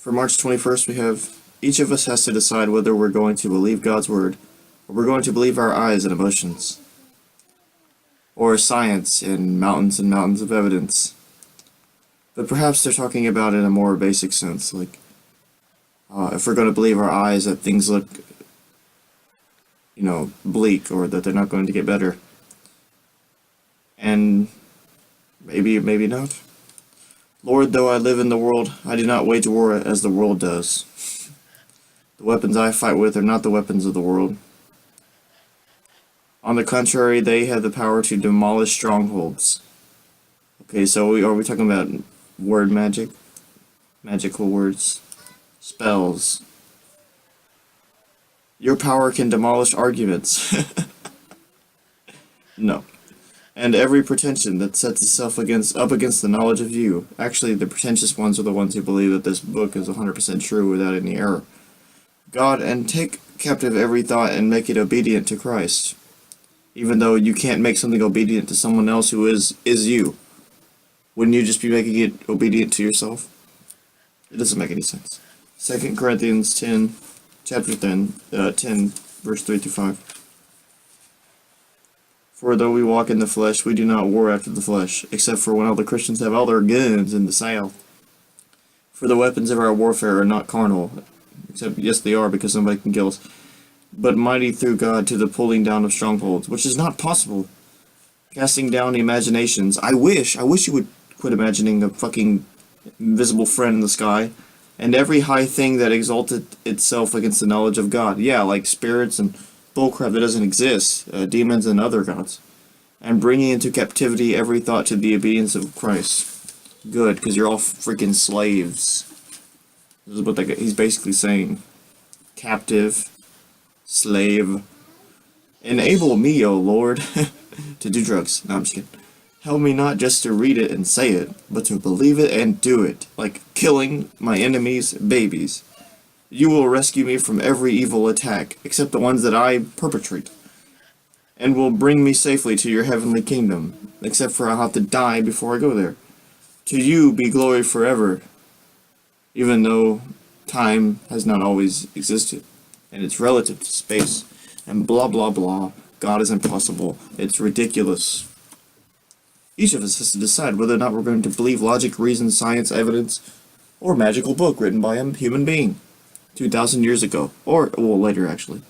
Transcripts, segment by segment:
For March 21st, we have each of us has to decide whether we're going to believe God's word or we're going to believe our eyes and emotions, or science and mountains of evidence. But perhaps they're talking about it in a more basic sense, like if we're going to believe our eyes that things look, bleak or that they're not going to get better. And maybe not. Lord, though I live in the world, I do not wage war as the world does. The weapons I fight with are not the weapons of the world. On the contrary, they have the power to demolish strongholds. Okay, so are we talking about word magic? Magical words? Spells? Your power can demolish arguments. No. And every pretension that sets itself up against the knowledge of you. Actually, the pretentious ones are the ones who believe that this book is 100% true without any error. God, and take captive every thought and make it obedient to Christ. Even though you can't make something obedient to someone else who is you. Wouldn't you just be making it obedient to yourself? It doesn't make any sense. 2 Corinthians 10, chapter 10, verse 3 through 5. For though we walk in the flesh, we do not war after the flesh, except for when all the Christians have all their guns in the south. For the weapons of our warfare are not carnal, except, yes, they are, because somebody can kill us, but mighty through God to the pulling down of strongholds, which is not possible. Casting down imaginations. I wish you would quit imagining a fucking invisible friend in the sky, and every high thing that exalted itself against the knowledge of God. Yeah, like spirits and bullcrap that doesn't exist, demons and other gods, and bringing into captivity every thought to the obedience of Christ. Good, because you're all freaking slaves. This is what he's basically saying. Captive, slave. Enable me, O Lord, to do drugs. No, I'm just kidding. Help me not just to read it and say it, but to believe it and do it, like killing my enemies' babies. You will rescue me from every evil attack, except the ones that I perpetrate, and will bring me safely to your heavenly kingdom, except for I'll have to die before I go there. To you be glory forever, even though time has not always existed, and it's relative to space, and blah blah blah. God is impossible. It's ridiculous. Each of us has to decide whether or not we're going to believe logic, reason, science, evidence, or a magical book written by a human being. 2,000 years ago, or, well, later actually.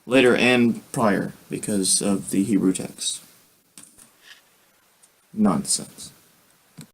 Later and prior, because of the Hebrew text. Nonsense.